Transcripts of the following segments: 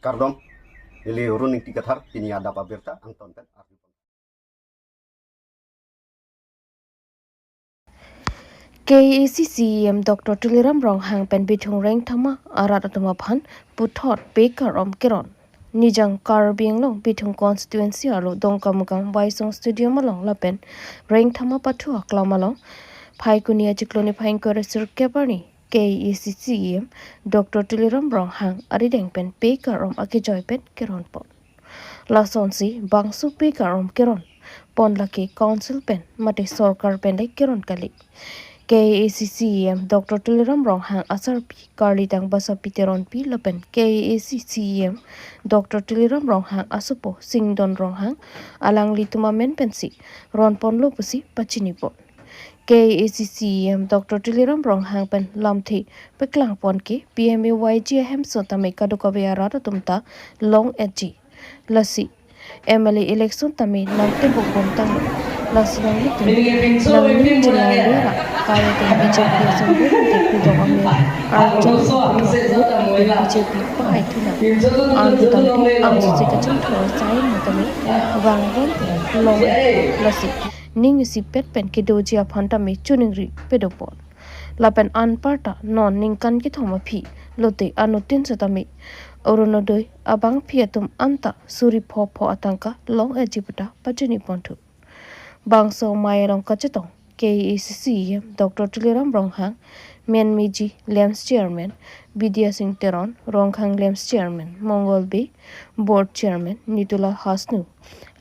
Kardom, ili running tikathar ini ada pabirta Anton pen. KACCM Dr. Tuliram Rong Hang Pen Bitung Reng Thama Arat Atama Phan Puthot Baker Om Kiron Nijang Kar Biang Long Bitung Constituency Alo Dongkamukang Waisong Studio Malong Lapen Reng Thama Patua Klamalong Pai Kunia Chikloni Pain Kore Sir Keparni KACCM Dr. Tuliram Rong Hang Arideng Pen Baker Om Akijoy Pen Kiron Pon Lasonsi Bangsu Baker Om Kiron Pon Laki Council Pen Mate Sorkar Pen Lek Kiron Kali KACCM Dr. Tuliram Rong Hang Asar Pi Karli Tang Basa Piteron Pi Lapen KACCM Dr. Tuliram Rong Hang Asupo Singdon Rong Hang Alang Lituma Men Pensi Ron Pon Lopusi Pachini Pon KACCM Dr. Tuliram Rong Hang Pen Lamthi Peklang Pon Ki PMA YG Hemso Tame Kadukavia Rata Tumta Long Edgy Lasi MLA election Tame Namte Bukbom Tang Lasi Nang Litu Nang Jilala Kaya Tang BJP Assembly Deputy Ame Arjo BJP Pai Tuna Arjo Tampi Amsu Sikachim Thor Sai Matame Wangron Long Lasi Ning si pet pen ki doji aphanta me chuningri pedopon lapen anparta non ningkan ki thoma phi lote anutin satami oronodoi abang phiatum anta suri pho atanka long ejipta pachini pontu bangso mayerong kachetong KACCM Dr. Tuliram Rong Hang Menmiji Lems Chairman Bidya Singh Teron Rong Hang Lems Chairman Mongol Bay Board Chairman Nitula Hasnu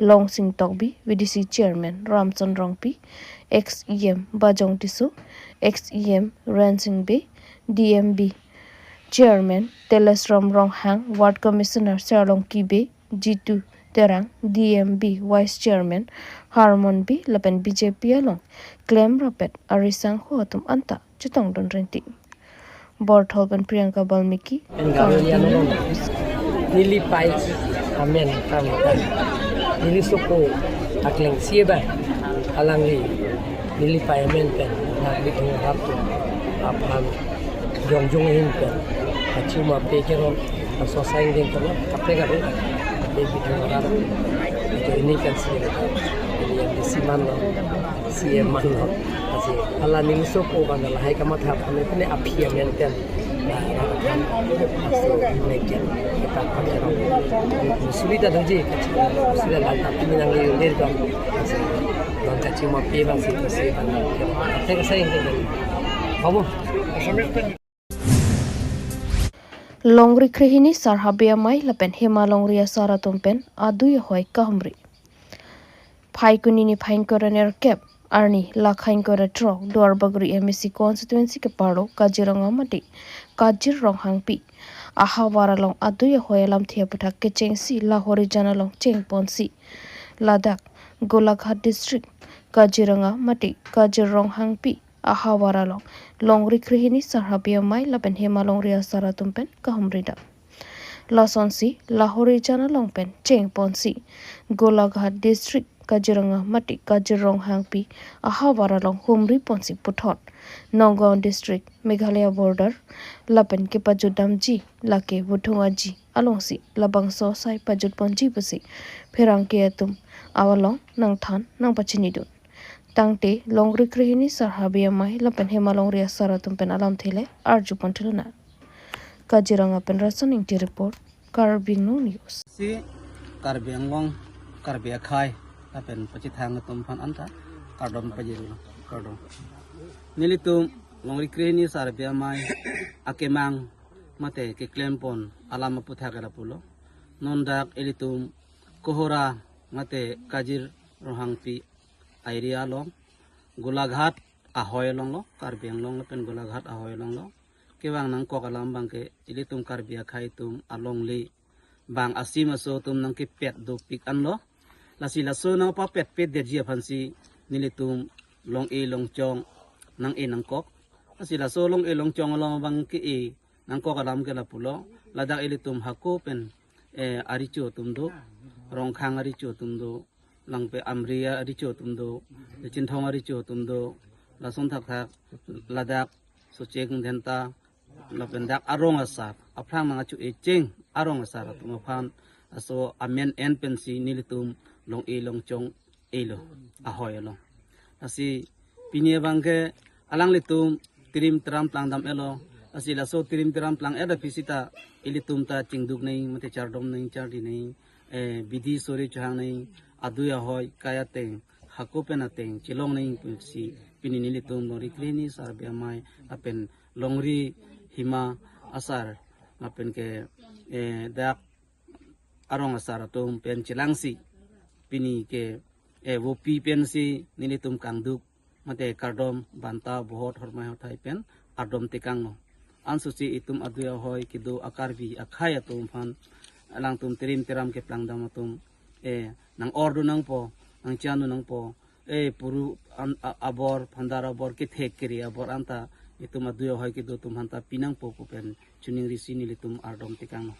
Long Singh Tokbi VDC Chairman Ramchandra Rongpi XEM Bajong Tisu XEM Ransing Bay DMB Chairman Telesram Rong Hang Ward Commissioner Serlong Kibe G2 Terang DMB Vice Chairman Harmon B Lapen BJP along Claim Rapet Arisang Hotum Anta Chutong Don Renti Bortholban Priyanka Balmiki Nili Pai Amen Kamita Nili Soko Akleng Sieba Alangi Nili Pai Amen Pen Nakli Tung Raptu Apam Jongjong Hin Pen Achuma Pekeron Asosang Ding Kama Kapega Bitung Raptu Itu ini kan ini yang disiman lo CM man lo Asi ala Nili Soko Banda Lahai Kamat Hap Kami Pene Api Amen Pen kita pakai sudah dah je, sudah lantak minang liur kan, lantak cuma peba sih, saya saya ini, kamu. Longri krihini sarhabia mai lapen hema longria sara tumpen adu yahoi kahmri phai kunini phain koraner kep Arni Lakhain Kora Trok Duar Bagri MSC constituency ke Paro Kajiranga Mati Kajir Rong Hangpi Ahawara Long Aduya Hoyalam Thia Putak Kechengsi Lahore Jana Long Cheng Ponsi Ladakh Golaghat District Kajiranga Mati Kajir Rong Hangpi Ahawara Long Longri Krihini Sarhabia Mai Lapen Hema Longria Saratumpen Kahamrida Lasonsi Lahore Jana Long Pen Cheng Ponsi Golaghat District Kajiranga Mati Kajirong Hangpi Ahawara Long Humri Ponsi Puthot Nonggaon District Meghalaya Border Lapen ke Pajudam Ji Lake Buthunga Ji Alongsi Labang So Sai Pajud Ponji Pusi Pherang ke Atum Awalong Nang Than Nang Pachinidun Tangte Longri Krihini Sarhabia Mai Lapen Hema Longria Saratum Pen Alam Thele Arju Pontiluna Kajiranga Pen Rasoning Ti Report Karbing No News Si Karbing Wong Karbia Khai Apen Pachithang Tumpan Anta Kardom Pajiru Kardom Nilitum Longri Krihini Sarhabia Mai Akemang Mate ke Klempon Alama Puthagala Pulo Nondak Elitum Kohora Mate Kajir Rohangpi Area Long Golaghat Ahoy Long Lo Karbing Long Pen Golaghat Ahoy Long Lo Kewang Nang Kokalam Bangke Elitum Karbia Khai Tum Along Li Bang Asima So Tum Nang Ki Pet Do Pik An Lo Lasi Laso Nang Pa Pet Pet Der Jia Phansi Nilitum Long E Long Chong Nang E Nang Kok Lasi Laso Long E Long Chong Long Bang Ki E Nang Kokalam Ke La Pulo Ladak Elitum Hako Pen Aricho Tum Do Rong Khang Aricho Tum Do Lang Pe Amria Aricho Tum Do Chinthong Aricho Tum Do Lason Thak Thak Ladak So Cheng Dhenta Lapendak Arong Asap Aplang Nang Achu E Cheng arong asara tumaphan aso amen en pensi nilitum long e long chong elo ahoy lo asi pinie bangke alang litum tirim tram plang dam elo asi laso tirim tram plang eda pisita ilitum ta chingduk nei mate chardom nei chardi nei bidhi sori chang nei aduya hoy kaya teng hakopen ateng chilong nei si pinini litum lori klini sarbia mai apen longri hima asar apen ke dak arong asar atum pen chilangsi pini ke wo pi pen si nilitum kangduk mate kardom banta bohot hormai hotai pen adom tekang no ansusi itum aduya hoy kido akarbi akhai atum phan alang tum tirim tiram ke plangdam atum nang ordu nang po nang chanu nang po puru abor phandar abor ke thek kiri abor anta itum aduya hoy kido tum hanta pinang po ko pen chuning risi nilitum adom tekang no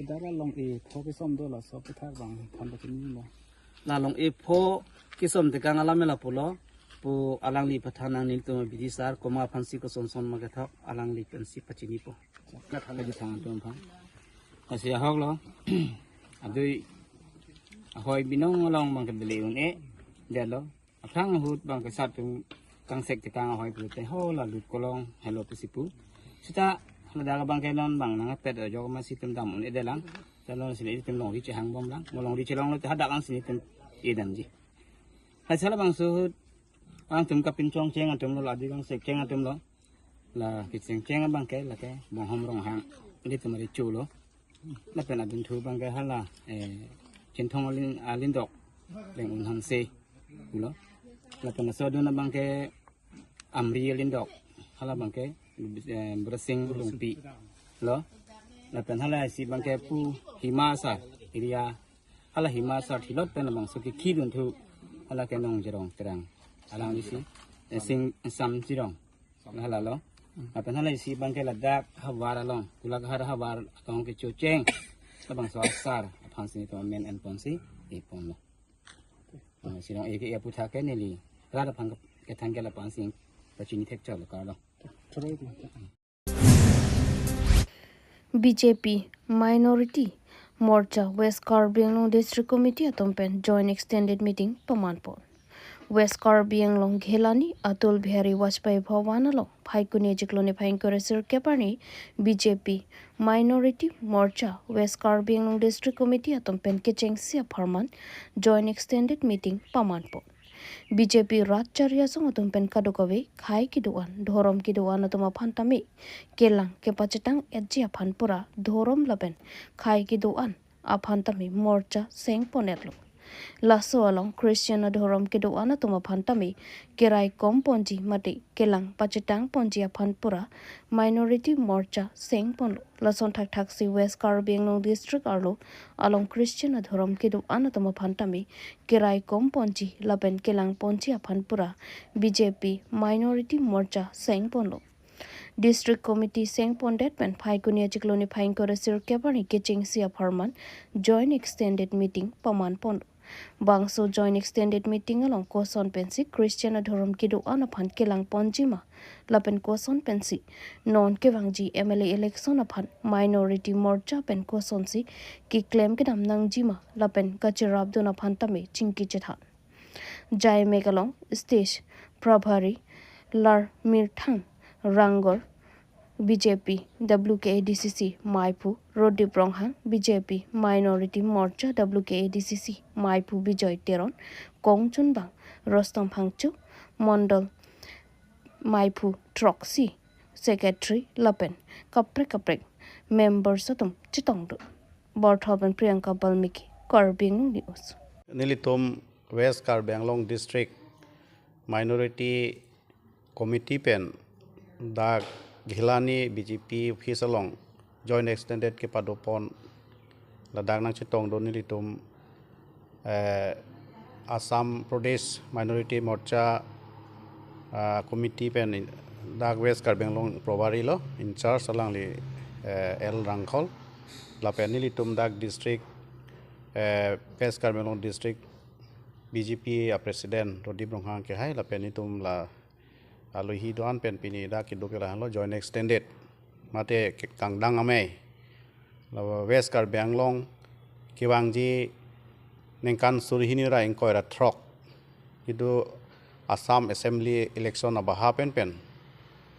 Dara long e thoke som do la so pithak bang thon ba tin lo la long e pho kisom tekang alamela pulo pu alang li pathanang nilitum bidi sar koma phansi ko son son ma thak alang li pensi pachini po ka thale ji thang tom phang Kasi ahok lo, adoy ahoy binong long bang kadaliun dia lo, apang hut bang kasat tung kang sek tikang ahoy pute ho la lut kolong hello pesipu, sita nadaga bang kelon bang nangat pet jo masih tem dam un edelang, calon sini tem long di cehang bom lang, molong di celong lo hadak lang sini tem edan ji. Hasil bang suhut, bang tem kapin cong ceng atem lo ladi bang sek ceng atem lo, la kiceng ceng bang ke la ke bong hom rong hang, ini temari culo. Làเป็นอันทูบางแกฮัลล่ะเช่นทองลินดอกแหล่งอุ่นหันเซอยู่แล้วแล้วเป็นส่วนนั้นบางแกอัมรีลินดอกฮัลล่ะบางแกบรสิงลุงปีแล้วแล้วเป็นฮัลล่ะสิบางแกผู้หิมาสาอิริยาฮัลล่ะหิมาสาที่รถเป็นบางสุกิขี้ดุนทูฮัลล่ะแกน้องจรองตรังฮัลล่ะนี่สิสิงซัมจรองฮัลล่ะแล้วApa nalai si bangke ladak hawar along, kulak har hawar atong ke cuceng, tabang swasar, apang sini tu men and ponsi, pon lo. Sinong eke ia putar ke nili, rada pang ke tanggal apang sing, pacini tek calo kalau. BJP Minority Morcha West Karbi Anglong District Committee atompen joint extended meeting pamanpon. West Karbi Anglong Ghelani Atul Bihari Vajpayee Bhawan along Phaikuni Jikloni Phainkore Sirkeparni BJP Minority Morcha West Karbi Anglong District Committee atompen Kicheng Sia Pharman joint extended meeting pamanpon. BJP Ratcharya song atompen Kadokawe Khai Kiduan Dhorom Kiduan atoma phantami Kelang Kepachetang Ejia Phanpura Dhorom Laben Khai Kiduan aphantami Morcha Seng Ponetlo Lasso along Christian Adhoram Kiduana Tuma Pantami, Kirai Kom Ponji Mati, Kelang Pachetang Ponji Phanpura, Minority Morcha, Seng Pon, Lason Tak Taxi West Karbi Anglong District Arlo, along Christian Adhoram Kiduana Tuma Pantami, Kirai Kom Ponji, Laben Kelang Ponji Phanpura, BJP, Minority Morcha, Seng Ponlo. District Committee Seng Pondet Pen Phaikuni Jikloni Phainkore Sirkeparni Kicheng Sia Pharman, Joint Extended Meeting, Paman Pon. Bangso joint extended meeting along Koson Pensi Christian Adhoram Kidu Anapan Kelang Ponjima Lapen Koson Pensi Non Kevangji MLA election upon Minority Morcha Pen Koson Si Ki claim Kidam Nangjima Lapen Kachirab Duna Pantame Chinki Chethan Jai Megalong Stage Prabhari Lar Mirthang Rangor BJP WKADCC Maipu Rodi Bronghang BJP Minority Morcha WKADCC Maipu Bijoy Teron Kongchun Bang Rostam Phangchu Mondal Maipu Troxy Secretary Lapen Kaprek Members Satum Chitongdu Borthoban Priyanka Balmiki Karbing News Nilitum West Karbi Anglong District Minority Committee Pen Dag Ghelani BJP Office along Joint Extended ke Padopon Ladak nang Chitong do Nilitum Assam Pradesh Minority Morcha Committee Pen Dag West Karbi Anglong Probari lo in charge alang li L Rangkhol la pen Nilitum Dag District West Karbi Anglong District BJP President Rodi Bronghang ke hai la pen nitum la Alohi doan pen pini da kido ke lo joint extended mate kangdang ame lawa West Karbi Anglong kiwangji nengkan surihini ra engkoi ra throk itu Assam Assembly election abaha pen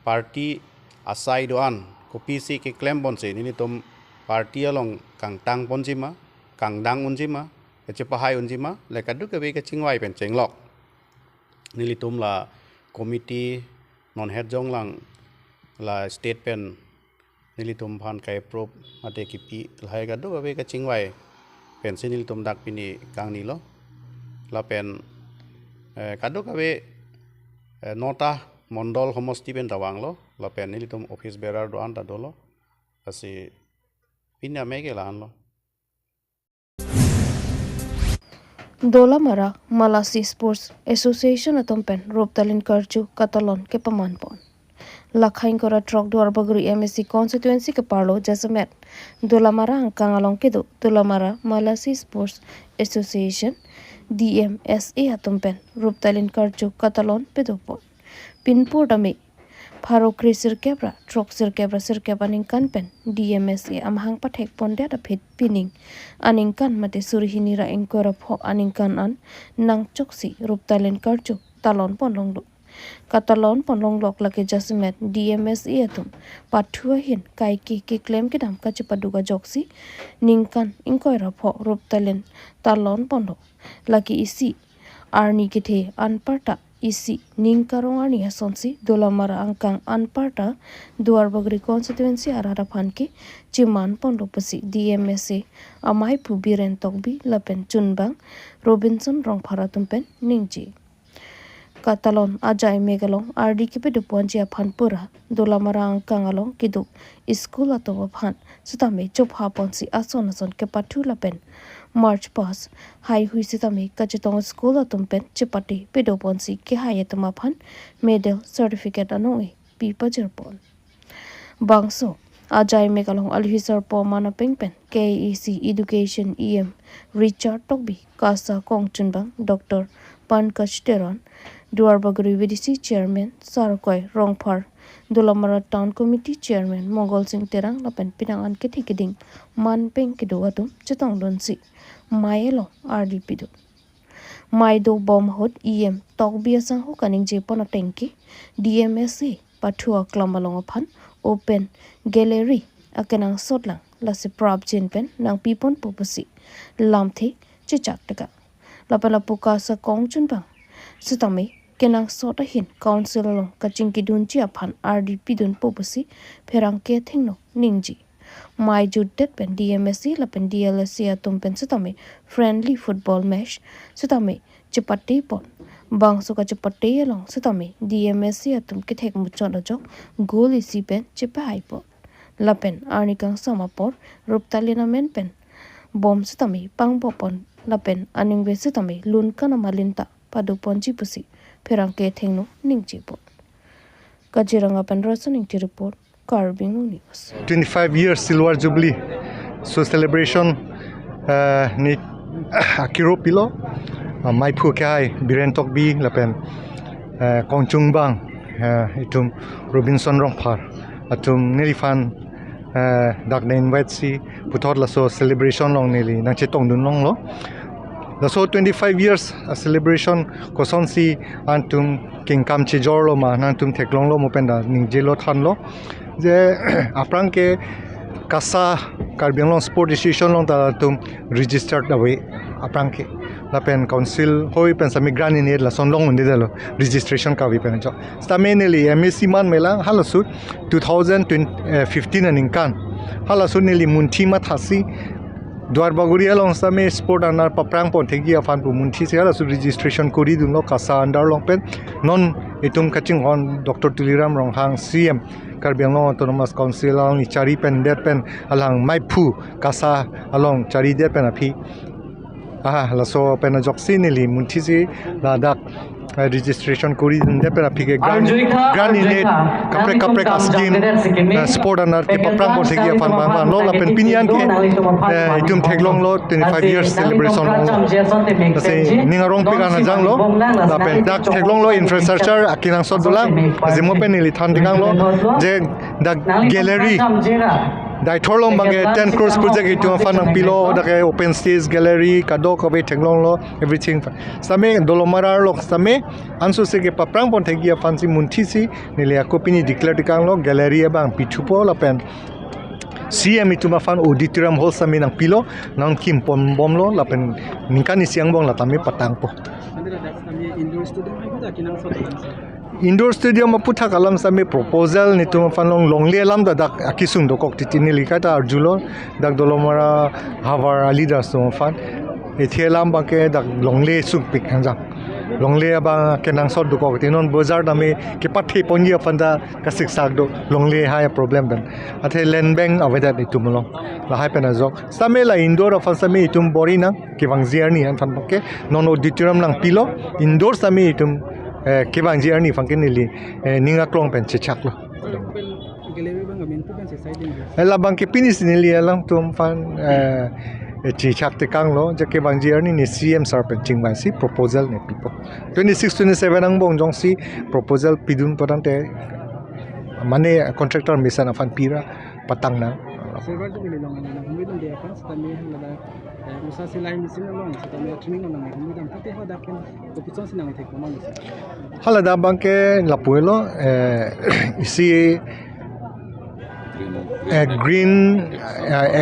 party asai doan ko PC ke claim bonse ni tom party along kang tang ponjima kang dang unjima ke pahai unjima lekadu ke be ke chingwai pen chenglok nili tom la committee non head jong lang la state pen nili tom phan kai prop ate ki pi lai ga do be ke chingwai pen sinil tom dak pini kang ni lo la pen kadu ka be nota mondol homosti pen tawang lo la pen nili tom office bearer do anta dolo asi pinna mege lan lo Dolamara Malasi Sports Association atompen Roptalin Karchu Katalon ke pamanpon Lakhain kora trok duar bagri MSC constituency ke parlo jasamet Dolamara angkang along kedo Dolamara Malasi Sports Association DMSA atompen Roptalin Karchu Katalon pedopon Pinpur dami Pharo Krisir Kebra, Trok Sir Kebra Ningkan Pen, DMSA Amhang Patek Ponda da Pit Pinning, Aningkan Mate Surihini Ra Engkora Po Aningkan An, Nang Choksi, Ruptalen Karchu, Talon Ponlong Katalon Ponlong Lok Lake Jasimet, DMSA Atum, Patua Hin, Kaiki Ki Claim Kidam Kachipaduga Joksi, Ningkan, Inkora Po, Ruptalen, Talon Pondo, Laki Isi, Arni Kite, Anparta, isi ningkarongani asonsi dolamara angkang anparta duar bagri constituency arara phanki chiman pondopasi DMSA amai pubiren tokbi lapen chunbang Robinson rongphara tumpen ningji Katalon ajai megalong RD kipe duponji phanpura dolamara angkang along kidu school atwa phan sutame chopha ponsi ason ke pathu lapen March pass hai hui sitame kachitong school atumpen chipati pedoponsi ke hayatama phan medal certificate anoi pi pajerpon bangso ajai megalong alhisar po mana pengpen KEC education EM Richard Tokbi kasa kongchunbang Dr Pankaj Teron Duar Bagri VDC chairman Sarkoi Rongphar Dolamara Town Committee Chairman Mongol Singh Terang lapen pinangan ketikiding manpeng kedoatum chetong donsi Maelo RDP do Maido bom hot EM tok biasang ho kaning jepon tenki DMSA pathua klamalong phan open gallery akenang sotlang lase prab jinpen nang pipon popasi lamthi chichak taka lapala puka sa kongchun bang sutame kenang sota hin council long kachingki dunchi aphan RDP dun popasi pherang ke thingno ningji mai juddet pen DMSC lapen DLSC atum pen sutame friendly football match sutame chipatti pon bangso ka chipatti long sutame DMSC atum ke thek muchon jo goal isi pen chipai pon lapen arnikang samapor ruptalina men pen bom sutame pangbo pon lapen aningwe sutame lun kana malinta padu ponji pusi pherang ke thingno ningji pon kajiranga pen rasaning ti report Carbing News. 25 years silver jubilee so celebration ni akiro pilo mai phu kai biren tok bi lapen kongchung bang itum Robinson Rongphar atum nilifan dak na invite si puthot la so celebration long nili nang che tong dun long lo the so 25 years a celebration koson si antum king kam che jorlo ma nang tum theklong lo mopenda ning jelo than lo je aprang ke kasa Karbi Anglong sport association long ta tum registered away aprang ke la pen council hoi pen sami gran in la son long unde dalo registration ka vi pen jo stameneli MSC man melang halasu 2015 aning kan halasu neli munthi ma thasi Duar baguri along same sport anar paprang pon thegi afan pu munthi se halasu registration kori dun lo kasa under long pen non itum kaching on Dr Tuliram Ronghang CM Karbi Anglong Autonomous Council along chari pen det pen alang mai phu kasa along chari det pen api la so pen joksi nili munthi si ladak registration kori de pen api ke gran in kapre kasjin sport anar ke paprang pon thegi afan ma lo la pen pinyan ke itum theglong lo 25 years celebration long se ningarong pe kana jang lo la pen dak theglong lo infrastructure akinang so dulang jemo pen nili than dikang lo je dak gallery dai thorlong bange 10 crores project itu fan ang pilo da ke open stage gallery kado ko be thenglong lo everything same dolomara lok same ansu se ke paprang pon thegi fan si munthi si nilia kopini declare tikang lo gallery bang pichupo la pen CM itu fan auditorium hall same nang pilo nang kim pom bom lo la pen ningkani siang bong la tami patang po indoor stadium aputha kalam same proposal ni tum fanong longle lam da dak akisung do kok titini likata arjulo dak dolomara havar leaders to fan ethelam bake dak longle suk pik hanja longle ba kenang sot do kok tinon bazar dame ke pathe ponji afanda kasik sak do longle ha problem ben athe land bank aveda itum lo la hai pena jok same la indoor afan same itum borina ke wangziar ni an fan bake non auditorium nang pilo indoor same itum ke bang ji ani fangkin nili ninga klong pen chechak lo ela bang ke pinis nili alang tum fan chechak te kang lo je ke bang ji ani ni CM sar pen chingban si proposal ne pipo 26 27 ang bong jong si proposal pidun potante mane contractor mission afan pira patang na halada bangke lapuelo isi green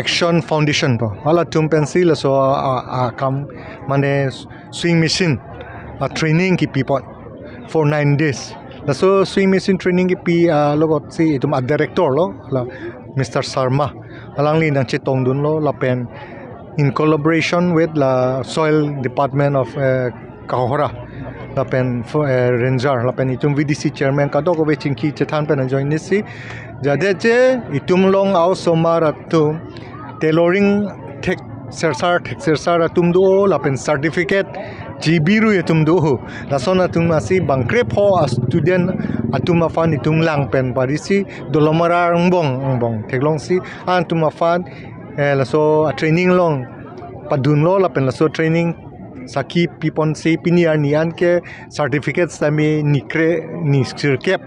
action foundation po hala tum pencil so kam mane swing machine training ki people for 9 days so swing machine training ki pi logot si itum director lo Mr. Sharma alangli nang chitong dun lo lapen in collaboration with la soil department of Kahora lapen ranger lapen itum VDC chairman kadok we chingki chethan pen join nisi jadeche itum long au somar atum tailoring tek sersar atum do lapen certificate jibiru itum do lasona tum asi bangkre pho student atum afan itum lang pen parisi dolomara bong teglong si antum afan laso training long padun lo lapen laso training saki pipon si piniar nian ke certificates tami nikre ni sirkep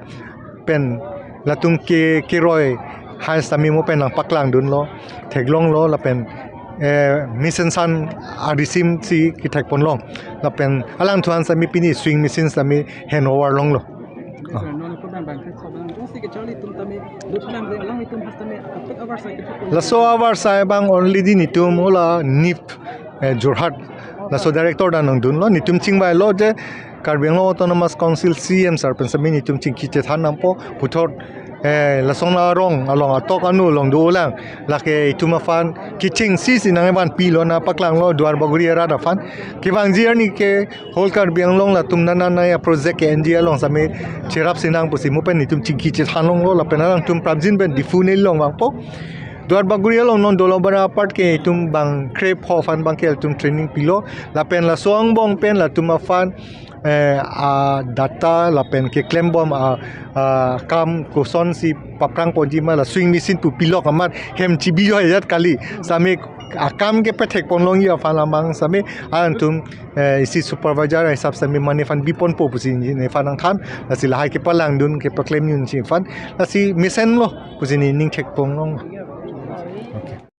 pen latung ke roi hai sami mo pen lang paklang dun lo teglong lo lapen mission san arisim si kitak pon long lapen alang tuan sami pini swing machine sami handover long lo laso avar sai bang only din itum ola nip jorhat laso director dan nang dun lo nitum chingbai lo je Karbi Anglong Autonomous Council CM sar pen sami nitum chingki che than nampo puthot lasong na rong along atok anu long do lang lake ituma fan kiching si sinang ban pilo na paklang lo duar baguri ra da fan kiwang jier ni ke hol Karbi Anglong la tum nana na ya project ke NG long sami chirap sinang pusi mo pen nitum chingki che than long lo la penang tum prabjin ben difune long wang po duar baguri long non dolo bara part ke tum bang crep ho fan bang ke tum training pilo la pen la soang bong pen la tum fan data la pen ke claim bom kam koson si paprang ponjima la swing machine pu pilok amat hem chibi yo yat kali sami akam ke petek ponlong ya falamang sami antum isi supervisor hisab sami mane fan bipon po pusin ne fanang than lasi lahai ke palang dun ke proclaim yun si fan lasi misen lo pusini ning tek ponglong okay